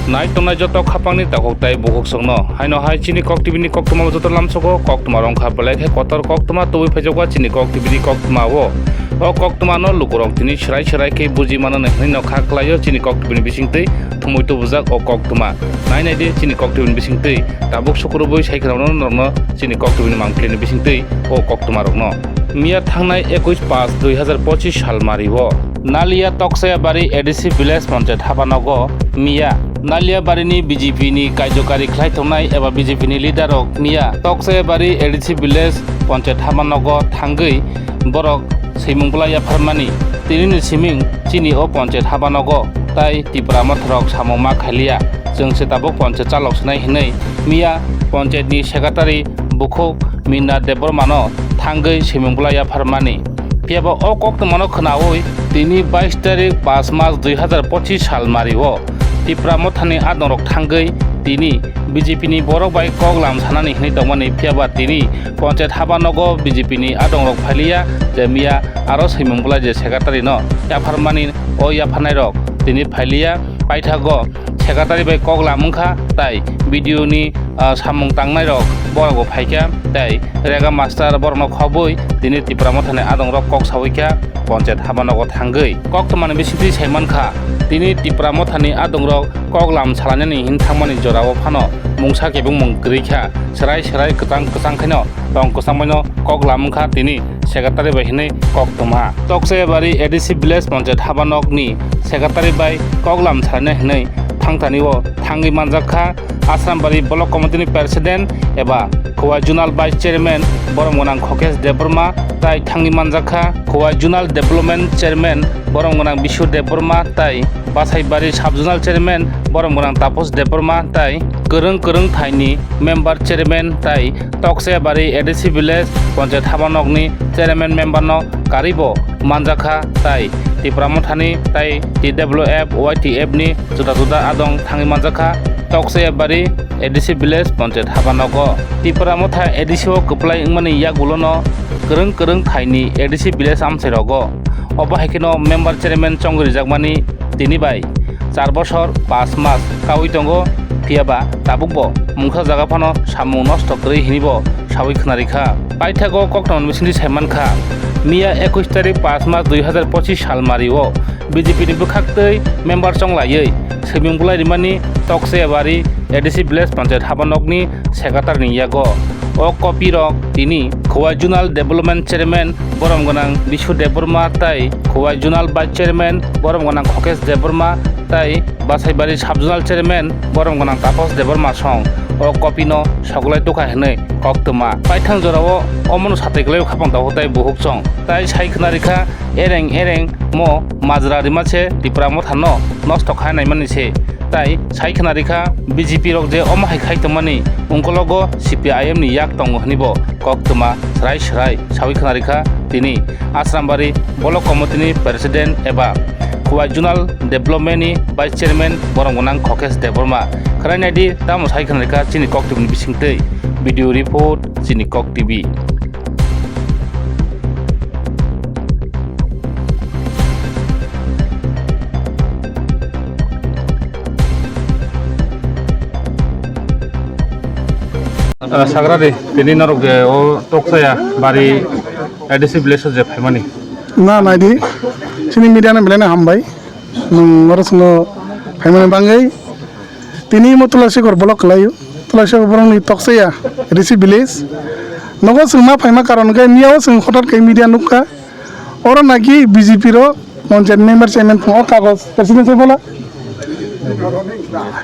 Nai tonai joto khapangni takoktai bohok songno haino hai chini kok tibini kok tuma joto lamsoko kok tuma rong khabalai khe kotor kok tuma tui phajokwa chini kok tibini kok tuma wo o kok tuma no lukorok tini shrai ke buji manane hni no khaklayo chini kok tibini bisingtei thumui to bujak o kok tuma nai de chini kok tibini bisingtei tabuk sukruboi saikhrano norno chini kok tibini mangklini bisingtei o kok tuma rokno Mia thangnai 21/5/2025 সাল মারিব নালিয়া টকচায়া বাড়ি ADC village panchayat হাবানগ মিয়া নালিয়া বাড়িনি বিজেপিনি কার্যকারী খাইথংনাই এবা বিজেপিনি লিডারক মিয়া টকচায়া বাড়ি ADC village panchayat হাবানগ থাঙ্গৈ বরক সৈমুংবলায়া ফারমানি তিনিনি সিমিং চিনি ও পঞ্চায়েত হাবানগ তাই টিপ্রা মথরক সামংমা খাইলিয়া जों सेताबक पञ्चायत चालक सनाय हिनै मिया पञ्चायतनि secretary बुखुक मिना देबरमानो थांगै सैमंबलाया फारमानि पियाबा अ कक्तमानो खोनावै तिनि 22 तारिख 5 मार्च 2025 साल मारिओ टिप्रा मथानि आदंरक थांगै तिनि बिजेपिनि बरक बाय कगलाम सानानि हिनै दंमानि पियाबा तिनि पञ्चायत हाबानग बिजेपिनि आदंरक फालिया जे मिया आरो सैमंबला जे सेक्रेटारि न या फारमानि अ या फानायरक तिनि फालिया पाइथागो सेक्रेटारि बाय कगला मुंखा ताई भिडिअनि सामुं तांनाय रक बरगो फाइका ताई रेगा मास्टार बरनो खबै दिनै टिप्रा मथानि आदं रक कक सावैका पञ्चायत हाबानग थांगै कक तमानि बिसिति साइमानखा दिनै टिप्रा मथानि आदं रक कगलाम सालानानि हिन थांमानि जराव फानो मुंसा केबुं मंग्रैखा सराय कचां खैनो दं कसांबायनो कगला मुंखा दिनै सेक्रेटारि बाय हिनै कक तमा टकचाया बारि एडिसि भिलेज पञ्चायत हाबानगनि सेक्रेटारि बाय कगलाम सालानाय हिनै थांथानिओ थांगै मानजाखा आसामबारि ब्लक कमिटिनि प्रेसिडेन्ट एबा खौवाइ जुनाल भाइस चेयारमेन बरमगोनां खकेश देबबर्मा ताई थांगै मानजाखा खौवाइ जुनाल डेभेलपमेन्ट चेयारमेन बरमगोनां बिशु देबबर्मा ताई बासाइबारि साब जुनाल चेयारमेन बरमगोनां तापस देबबर्मा ताई गोरों थाइनि मेम्बार चेयारमेन ताई टकचाया बारि एडिसि भिलेज पञ्चायत हाबानगनि चेयारमेन मेम्बारनो कारिबो मानजाखा ताई टिप्रा मथानि ताई TWF YTF नि जुदा आदं थांगै मानजाखा टकचाया बारि एडिसि भिलेज पञ्चायत हाबानग टिप्रा मथा एडिसिओ कप्लाय इंमानि यागुलोनो गोरों थाइनि एडिसि भिलेज आमसाइरग अबाहायखिनो मेम्बार चेयारमेन चंगुरि जागमानि तिनि बाय 4 बছর 5 मास कावै दंगो पियाबा ताबुकबो मुंखा जागाफानो सामुं नष्ट करै हिनिबो सावै खोनारिखा पाइथागो कक्टमन मिसिनि साइमानखा मिया 21 तारिख 5 मार्च 2025 साल मारिओ बिजेपिनि बुखाक्तै मेम्बार चंलायै सैमंबुलाय रिमानि टकचाया बारि एडिसि भिलेज पञ्चायत हाबानगनि सेक्रेटारिनि यागो अ कपिरक तिनि खौवाइ जुनाल डेभेलपमेन्ट चेयारमेन बरमगोनां बिशु देबबर्मा ताई खौवाइ जुनाल भाइस चेयारमेन बरमगोनां खकेश देबबर्मा ताई बासाइबारि साब जुनाल चेयारमेन बरमगोनां तापस देबबर्मा सं अ कपिनो सकलाय टका हिनै कक्तमा पाइथां जराव अमन साथैगलाय खापां दावताय बुहुक सं ताई साइखनारिखा एरें म माजरा रिमासे टिप्रा मथानो नष्ट खानाय मानिसे ताई साइखनारिखा बिजेपि रक जे अमाहाय खाइतमानि उंकलगो CPIM नि याक दङ हनिबो कक्तमा सराय सावैखनारिखा तिनि आसामबारि ब्लक कमिटिनि प्रेसिडेन्ट एबा खौवाइ जुनाल डेभेलपमेन्टनि भाइस चेयारमेन बरमगोनां खकेश देबबर्मा खरायनायदि दाम साइखनारिखा चिनि कक टिभिनि बिसिंतै भिडिअ रिपर्ट चिनि कक टिभि साग्रादि बेनि नरगे ओ टकचाया बारि एडिसि भिलेज जे फाइमानि ना नायदि सिनि मीडियानो बेलायनो हामबाय नरसनो फाइमानि बाङै तिनि मतलासिगर ब्लक लायो तलासिगर ब्लकनि टकचाया एडिसि भिलेज नगो सोंमा फाइमा कारण के मियाव सों हठात के मीडिया नुका और नाकि बीजेपी रो पञ्चायत मेम्बार चेयरमेन फुङाव कागज प्रेसिडेन्ट बोला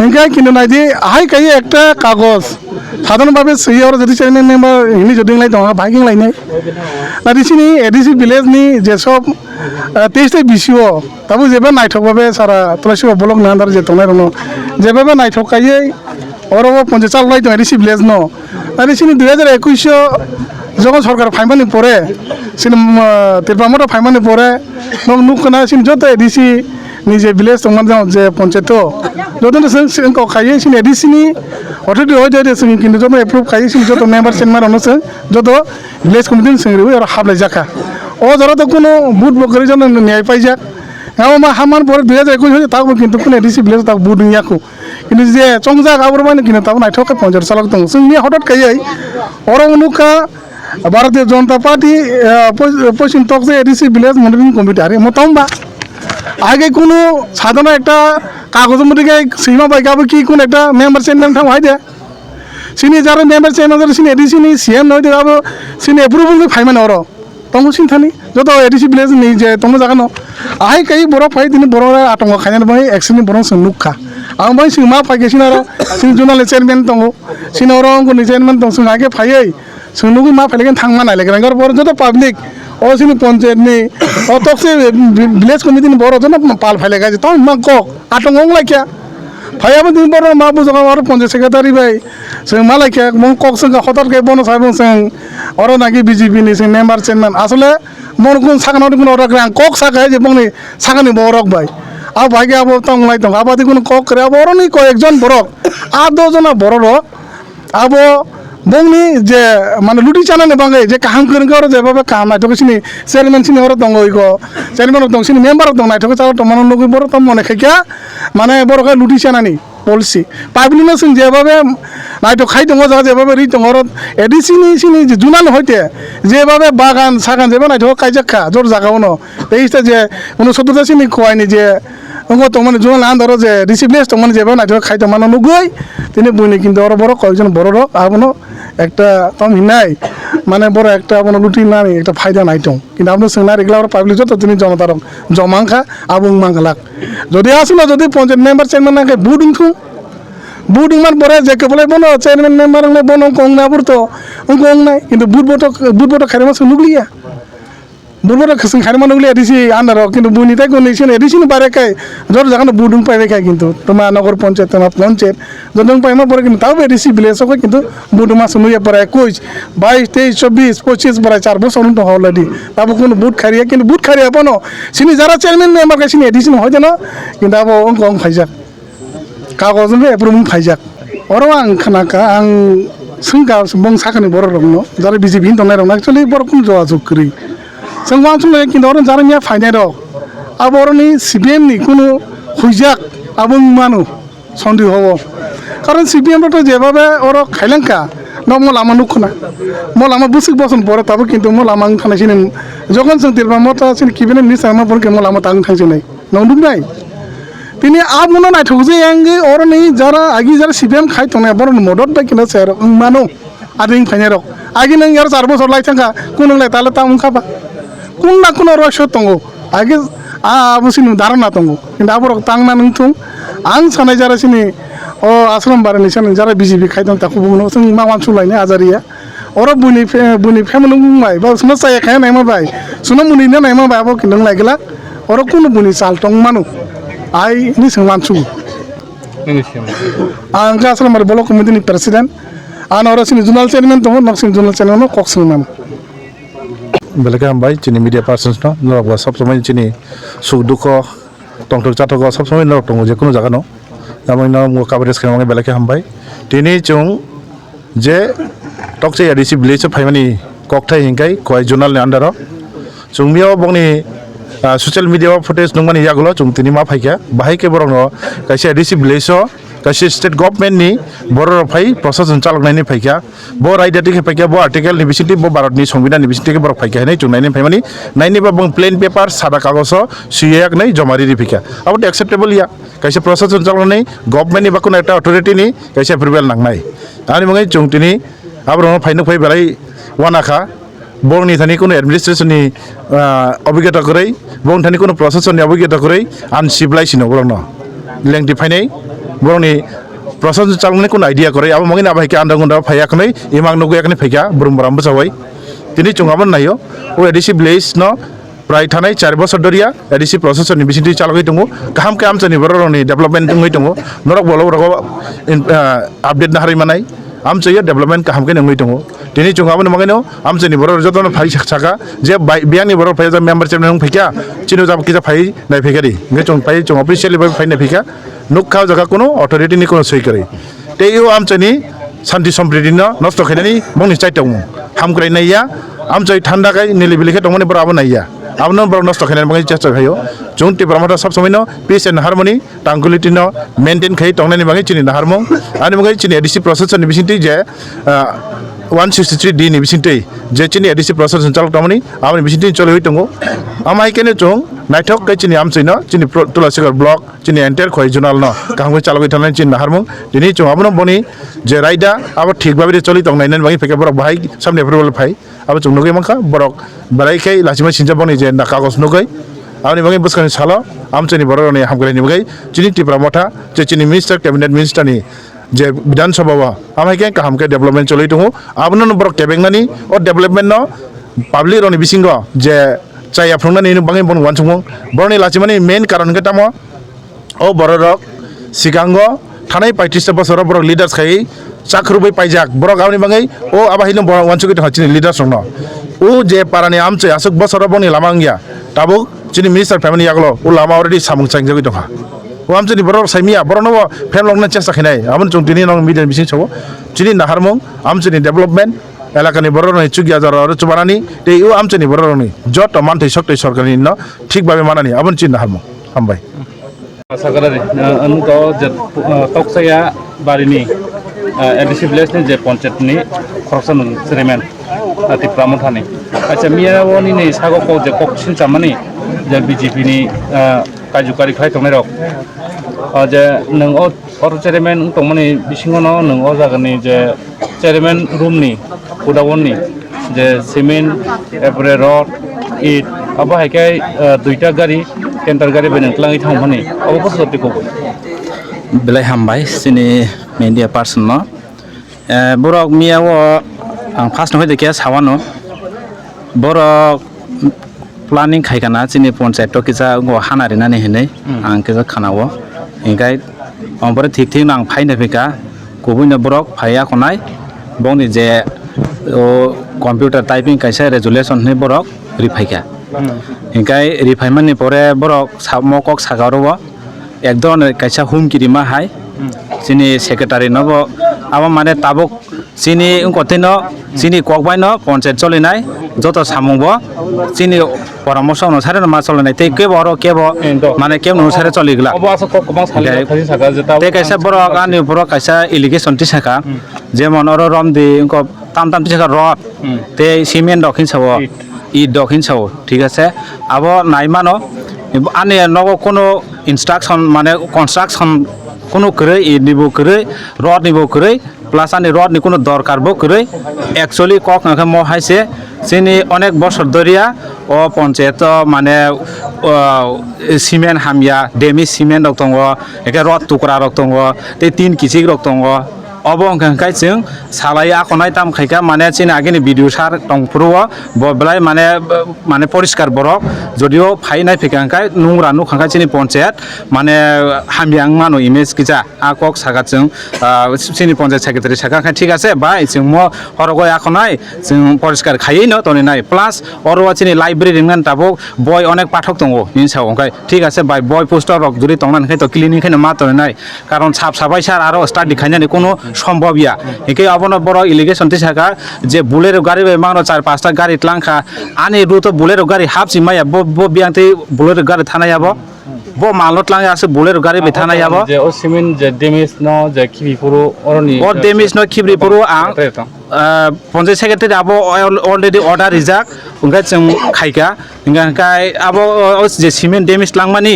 इनका किन्तु नायदि हाय कायो एकटा कागज साधारणभावे सही और যদি चेयरमेन मेम्बार हिनि जदिंलाय दङ भागिं लायनाय नादिसिनि एडिसि भिलेज नि जे सब 23 बिसिओ ताबु जेबो नायथकबाबे सारा तलासिबो ब्लक नांदार जे तंनाय रनो जेबो नायथकायै अरबो पञ्चायत चाललाय दङ एडिसि भिलेज न नादिसिनि 2021 যখন সরকার ফাইমানি পরে সিনি তিরপামটো ফাইমানি পরে নক নুকনা সিন যত এডিসি নিজে ভিলেজ তংমান যে পঞ্চায়েত যতন সিন ক খাইয়ে সিন এডিসিনি অথরিটি হয় যে সিন কিন্তু যত এপ্রুভ খাইয়ে সিন যত মেম্বার চেম্বার অনুসে যত ভিলেজ কমিটি সিংরি আর হাবলাই জাকা ও ধরো তো কোনো বুট বকরি জন ন্যায় পাই যাক মা হামান পরে 2021 হয়েছে তাও কিন্তু কোনো এডিসি ভিলেজ তাও বুট ইয়াকো কিন্তু যে চংজা গাবর মানে কিন্তু তাও নাইঠকে পঞ্চায়েত চালক দं जोंनि हঠাৎ কাইয়াই অর অনুকা ভারতীয় জনতা পার্টি পশ্চিম তকচে এডিসি ভিলেজ মনিটরিং কমিটি আরে মতম্বা আগে কোনো সাধারণ একটা কাগজের মধ্যে সীমা বাইকাবো কি কোন একটা মেম্বার চেয়ারম্যান থাম হয় দে সিনি যারা মেম্বার চেয়ারম্যান সিনি এডিসি নি সিএম নয় দেবো সিনি এপ্রুভাল ফাইমানে অর তংগো সিনথানি যত এডিসি ভিলেজ নি যে তংগো জাগানো আহাই কাই बर ফাই তিনি बर আতঙ্ক খাইনার বাই একসিনি बर नुखा आं बाय सिं मा फाइगेसिन आरो सिं जुनाले चेयरमैन दङ सिन अर अंगनि चेयरमैन दं सिं आगे फायै सिं नुगु मा फाइलेगन थांमा नायलेग्रांगर बर जत पब्लिक ओ सिनि पञ्चायतनि ओ तकसे विलेज कमिटिनि बर जन पाल फाइलेगा त मा कक आतंगं लायखिया फायाबो दिन बर मा बुजगा आरो पञ्चायत सेक्रेटारि बाय जों मा लायखिया मं कक जों हतरके बन साबं जों अर नागि बिजेपि नि जों मेम्बार चेयरमैन आसले मन गुन सागानाव गुन अर ग्रां कक सागा जे बंनि सागानि बरक बाय आ भागे अब तंगलाय दं आबादी कोनो कक करे अब अरनि कयेकजन बरक आ दजना बरर अब बंनि जे माने लुटी चानाने बांगे जे काहां करनगर जेबाबे काम नायथो सिनि चेयरमैन सिनि अर दं इको चेयरमैन दं सिनि मेम्बार दं नायथो चाव त माने लुगि बर त मने खायका माने बरका लुटी चानानि पलिसि पाब्लिकनो जों जेबाबे नायथो खाय दङ जा जेबाबे रि दङ अर एडिसि नि सिनि जुनान हयते जेबाबे बागान सागान जेबा नायथो कायजाखा जर जागावनो तेइसता जे उनो सदुता सिनि खवायनि जे उंगो तो माने जुनाल आंदर जे रिसिप्लेस तो माने जेबा नायथो खाय त माने नुगै तिनि बुनि किन्तु अर बर कयजन बर रक आबनो একটা তম হিনাই মানে বড় একটা কোনো লুটি না একটা ফায়দা নাই তো কিন্তু আপনি সোনা রেগুলা পাবলিক যত তিনি জনতার জমাংখা আবুং মাংলাক যদি আসলে যদি পঞ্চায়েত মেম্বার চেয়ারম্যান নাকি বুডিং থু বুডিং মান পরে যে কেবল বনো চেয়ারম্যান মেম্বার নে বনো কং না পুরতো কং নাই কিন্তু বুট খারে মাছ নুগলিয়া বুট খসং খারে মান নুগলি এডিসি আন্ডার কিন্তু বুনিতে কোন এডিসি বারে খাই জোর জায়গা বুডিং পাইবে খাই কিন্তু তোমার নগর পঞ্চায়েত তোমার পঞ্চায়েত যদং পাইমা পরে কিন্তু তাও এডিসি ভিলেজ কিন্তু বুট মাছ নুইয়া পরে 21 22 23 24 25 পরে 4 বছর তো হলরেডি তাবো কোন বুট খারিয়া কিন্তু বুট খারিয়া পনো সিনি যারা চেয়ারম্যান মেম্বার কাছে এডিসি হয় জানো কিন্তু আবো অঙ্ক ফাইজাক কাগজে এপ্রুভ ফাইজাক অর আং খানাকা আং সিংকা বং সাখানি बर रंनो যারা বিজেপি দনাই রং एक्चुअली बर কোন যোগাযোগ করি जों मानसुले किन्तु अरन जारनिया फायनाय दं आबरनि सिपिएम नि कुनु हुइजाक आबुं मानु सन्देह हबो कारण सिपिएम तो जेबाबे अर खाइलांका न मलामा नुखना मलामा बुसिक बसन परे ताबो किन्तु मलामा थानायसिन जखन जों तिरबा मथा सिन किबिने निसामा बरके मलामा तां थांसिनाय नंदुमनाय तिनि आबुनो नायथोक जे आंगे अरनि जारा आगि जारा सिपिएम खाइ तने बरन मदद बाय किना सेर मानु आदिं फायनाय रक आगि नों यार 4 बছর लाय थांका कुनलाय ताले ता उंखाबा कुनना कुन रहस्य दंगो आगे आबुसिनि धारणा दंगो किन्तु आबर तांना नोंथुं आं सानाय जारा सिनि अ आश्रम बारनि सान जारा बिजेपि खायदों ताखौ बुंनो जों मावान सुलायनो आजारिया अर बुनि फेमिलि बुंबाय बा सुना जाया खाय नायमा बाय सुना मुनिनो नायमा बाय आबो किन्दों लायगला अर कुन बुनि साल दं मानु आइ नि सों मानसु आं आश्रम बार ब्लक कमिटिनि प्रेसिडेन्ट आन अर सिनि जुनाल चेयरमैन दं नक्सिन जुनाल चेयरमैन कक्सिं मान बेलेगे हामबाय चिनि मीडिया पार्सन्स न नरक सब समय चिनि सुख दुख टंटक चाटक सब समय नरक दङ जेकुनु जागा न दामैना मु कभारेज खालामनाय बेलेगे हामबाय दिनै जों जे टकचाया डिसि भिलेज फाइमानि ककथाय हिंगाय खय जुनालनि आन्डाराव जों मियाव बंनि ससियेल मीडिया फुटेज नंमानि यागुलो जों तिनि मा फाइका बाहाय के बरङ कायसे डिसि भिलेज कायसे स्टेट गभर्नमेन्टनि बर फाइ प्रशासन चालकनायनि फाइका ब रायदाटिके फाइका ब आर्टिकलनि बिसिति ब भारतनि संविधाननि बिसितिके बर फाइका नै जों नायनि फाइमानि नायनि बा बं प्लेन पेपर सादा कागज सियाक नै जमारिरि फाइका अब एक्सेप्टेबल या कायसे प्रशासन चालकनाय गभर्नमेन्टनि बा कुन एकटा अथॉरिटीनि कायसे एप्रुवेल नांनाय आनि मङै जों तिनि आब्रनो फाइनो फै बेलाय वानाखा बंनि थानि कुन एडमिनिस्ट्रेशननि अभिज्ञता गरै बं थानि कुन प्रशासननि अभिज्ञता गरै आनसिबलाइसिनो बरनो लेंदि फाइनाय बरनि प्रशासन चालकनाय कुन आइडिया गरै अब मङै नाबायके आन्दागुन्दा फायाखनै इमां नगुयाखनै फाइका ब्रमब्रामबो जाबाय तिनि चुंगाबो नायो ओ एडिसि भिलेज न प्राय थानाय 4 बছর दरिया एडिसि प्रशासननि बिसिति चालकै दङ गाहाम के आमचनि बरनि डेभलपमेन्ट दङै दङ नरक बलो रगो आपडेट नाहारै मानाय आमचयो डेभलपमेन्ट गाहाम के नङै दङ तिनि चुंगाबो मङैनो आमचनि बर जतन फाइ साका जे बियानि बर फाइ जा मेम्बर चेयरमैन फाइका चिनो जाब किजा फाइ नाय फाइकारि नगे चुं फाइ चुं अफिसियली फाइ नाय फाइका नुखा जगा कोनो अथॉरिटीनि कोनो सै करे तेयो आमचनि शान्ति सम्प्रीति न नष्ट खायनानि मनि चाइटौ हामग्राय नाया आमचाय ठंडा गाय नीली बिलिखे दंमोन बर आबो नाया आबनो बर नष्ट खायनाय बाङै चेष्टा खायो जों टिप्रा मथा सब समय नो पीस एंड हार्मनी ट्रांक्विलिटी नो मेंटेन खायो तंनायनि बाङै चिनि हारमों आनि बाङै चिनि एडिसि प्रोसेस नि बिसिंति जे 163 डी नि बिसिंति जे चिनि एडिसि प्रोसेस चालक तमनि आबनि बिसिंति चले होय दंगो आमाय केने जों नाइथक कै चिनि आमचैनो चिनि तुलासिगर ब्लक चिनि एंटायर खय जुनाल न गांगै चालगै थानाय चिनि हारमों दिनै जों आबनो बनि जे रायदा आबो ठीक बाबे चलि तंनायनि बाङै फेके बर बाहाय सामने एप्रुवल फाय आबो जों नुगै माखा बरक बारायखै लासिमा सिनजा बनि जे ना कागज नुगै आबनि बाङै बसखानि सालो आमचैनि बरनि हामग्रायनि बाङै चिनि टिप्रा मथा जे चिनि मिनिस्टार कैबिनेट मिनिस्टारनि जे विधानसभा आमायके काहामके डेभलपमेन्ट चलै दङ आबनो नम्बर केबेंनानि अ डेभलपमेन्ट न पाब्लिक रनि बिसिंग जे चाय आफ्रंनानि बाङै बन वानसुङ बरनि लाचिमानि मेन कारण के तामो अ बररक सिगांग थानाय 35 बोसोर बर लिडार्स खाय चाखरुबै पाइजाक बर गावनि बाङै अ आबाहिनो वानसुके थाचिनि लिडार्स रंनो उ जे पारानि आमचे आसुक बोसोर बनि लामांगिया ताबो चिनि मिनिस्टार फेमिलि यागलो उ लामा अलरेडी सामुं चांगजोगै दङ आमचनि बर साइमिया बर नो फेमलंना चेष्टा खायनाय आबन जों दिनै नं मिडिया बिसिं सव चिनि नाहारमं आमचनि डेभलपमेन्ट एलाकानि बर नै चुगिया जार आरो चुबानानि ते उ आमचनि बर नै जत मानथै सक्तै सरकारनि न ठीक भाबे मानानि आबन चिनि नाहारमं हामबाय सागरारि अनु जे टकसाया बारिनि एडिसि विलेजनि जे पन्चायतनि खरसन चेयारमेन टिप्रा मथानि अच्छा मियावनि नै सागको जे कक्सिन चामानि जे बीजेपी नि काजुकारि खाय तंनाय रक जे नों अर चेयारमेन तंमानि बिसिङाव नों अ जागोननि जे चेयारमेन रूमनि उदावननि जे सिमेन्ट एप्रे रड इट अब हायखाय दुइटा गारि टेन्डार गारि बेनंख्लाङै थांफानि अबो सटिखौ बेलाय हामबाय सिनि मीडिया पार्सन न बरक मियाव आं फार्स्ट नहै देखिया सावानो बरक प्लानिंग खायखाना चिनि पन्चायत किसा हानारिनानै हेनै आं किसा खानावो इंगाय ओमफ्राय ठीक ठीक आं फाइनो फेका गुबुन बरक फाया खनाय बंनि जे कम्पिउटार टाइपिंग कैसे रेजुलेशन नै बरक रिफाइका इंगाय रिफाइमाननि परे बरक मकक सागारव एकदम कैसा हुमकिरि मा हाय चिनि सेक्रेटारि नबो अब माने ताबुक चिनि उनकथिनो चिनि ककबायनो पन्चायत चलिनाय जत सामुंब चिनि परामर्श अनुसार मा चलिनाय ते के बरो के माने के अनुसार चलिगला अब आसा ककबां सालि खासि सागा जेता ते कैसा बरो गानि बरो कैसा इलिगेशन तिसाका जेमन अर रमदि उनको ताम ताम तिसाका रड ते सिमेन्ट दखिन सावो इट दखिन सावो ठीक আছে अब नाइमानो आने नगो कोनो इंस्ट्रक्शन माने कंस्ट्रक्शन कोनो करे इट निबो करे रड निबो करे प्लस आने रड नि कोनो दरकार बो करे एक्चुअली कक नखे म हाइसे सिनि अनेक बছর दरिया ओ पंचायत माने सिमेन्ट हामिया डेमिस सिमेन्ट रक दङ एके रड टुकरा रक दङ ते 3 किसि रक दङ अब अंखाय जों सालाय आखनाय ताम खायका माने चिन आगेनि भिडिअ सार दंफ्रुव बबलाय माने परिष्कार बरक जदियो फाइनाय फेकांखाय नुंग्रा नुखांखाय चिनि पन्चायत माने हामियां मानो इमेज किजा आकक सागाजों चिनि पन्चायत सेक्रेटारि सागाखाय ठीक আছে बाय जों म हरगय आखनाय जों परिष्कार खायै न तनिनाय प्लास अरवा चिनि लाइब्रेरि मान ताबो बय अनेक पाठक दङ इनसाव अंखाय ठीक আছে बाय बय पोस्टर रक जुदि तंनानखाय त क्लिनिक खाय मा तनिनाय कारण साफ साफाय सार आरो स्टाडि खायनानै कोनो সম্ভবিয়া একে অবন বড় ইলিগেশন তিসাকা যে বুলেরো গাড়ি মানো 4-5টা গাড়ি ত্লাংখা আনি রুত বুলেরো গাড়ি হাফসি মায়া ব বিয়াংতে বুলেরো গাড়ি থানায়াবো ব মালত লাঙে আছে বুলেরো গাড়ি বে থানায়াবো যে ও সিমেন্ট যে ডেমেজ ন যে খিবিপুরো অরনি ও ডেমেজ ন খিবিপুরো আং পঞ্চায়েত সেক্রেটারি আবো অলরেডি অর্ডার রিজাক ওঙ্কা जों খাইকা ওঙ্কাय আবো যে সিমেন্ট ডেমেজ লাংমানি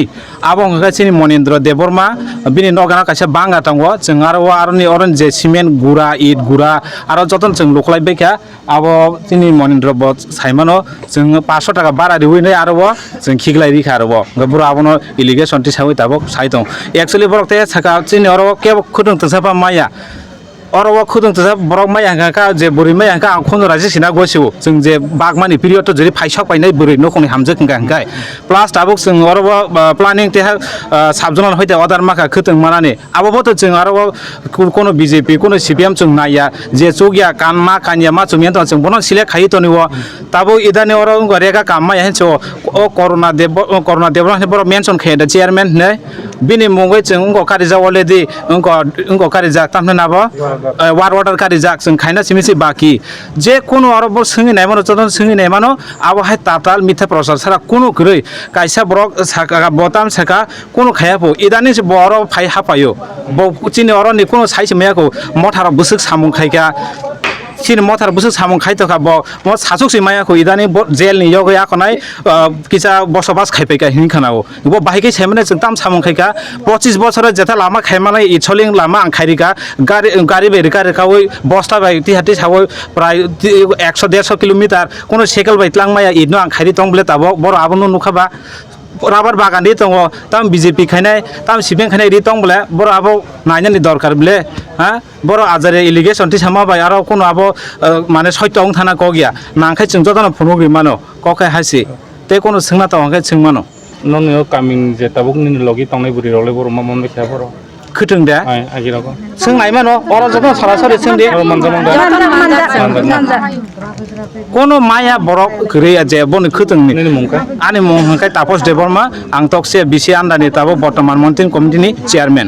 আবো ওঙ্কা চিনি মনেन्द्र देबरमा बिनि नगाना कासे बांगा तांगो जों आरो आरनि अरन जे सिमेन्ट गुरा इट गुरा आरो जतन जों लखलाय बेका आबो चिनि मनेन्द्र बत साइमानो जों 500 टाका बारा दिउइनै आरो जों खिगलाय रिखा आरो बुरा आबोनो इलिगेशन तिसावै ताबो साइदं एक्चुअली बरकते साका चिनि अरो के खुदुं तसाफा माया अरवा खुदुं तसा बरक माया का जे बुरि माया का आं खनो राजे सिना गसिउ जों जे बागमानि पिरियड जरि फाइसाक पाइनाय बुरि नखनि हामजो खंगाय प्लास ताबुक जों अरवा प्लानिंग ते साबजनाल होइते अदार माखा खतों मानानि आबोबोथ जों अरवा कोनो बीजेपी कोनो सीपीएम जों नाया जे चोगिया कान मा कानिया मा चुमियान त जों बन सिले खाइ तनिव ताबो इदाने अर रेगा काम माया हेचो ओ कोरोना देव ने बर मेंशन खाय द चेयरमैन ने bini mongoi chung ngo kari ja already ngo kari ja tamne nabo war order kari ja chung khaina simisi baki je kono aro bor sungi nai mano chodon sungi nai mano abo hai tatal mitha process sara kono groi kaisa borok saka botam saka kono khaya po idani se boro phai hapayo bo chini oro ni kono sai se maya ko mothara busuk samung khaika chini mothar busuk samung khaito ka bo mo sasuk se maya ko idani jail ni yogo ya konai kisa bosobas khaipe ka hin khanao bo bahike semane tam samung khaika 25 বছর যেটা লামা খাইমানাই ইছলিং লামা আং খাইরিকা গাড়ি বেরিকা রেকা ওই বস্তা by তিহাটি সাবো প্রায় 100-150 kilometre কোন cycle বাইতলাং মায়া ইনো আং খাইরি তং বলে তাবো বড় আবনো নুখাবা রাবার বাগান দি তং তাম বিজেপি খাইনাই তাম সিপিএম খাইনাই দি তং বলে বড় আবো নাইনানি দরকার বলে হ্যাঁ বড় আজারে ইলিগেশন টি সামা বাই আর কোন আবো মানে সত্যং থানা কগিয়া নাংখাই চিং জদানো ফনুগি মানো কখাই হাসি তে কোন সিংনা তংখাই চিং মানো non yo coming je tabuk ni logi tongnai buri role bor mamon me kha boro khutung de ai agiro ko sing nai mano oro jodo sarasari sing de manja কোনো মায়া বরক গরিয়া যে বন খুতং নি ni mungka ani mong hangkai tapos de borma ang tokse bisi andani tabo বর্তমান মন্ত্রী কমিটিনি chairman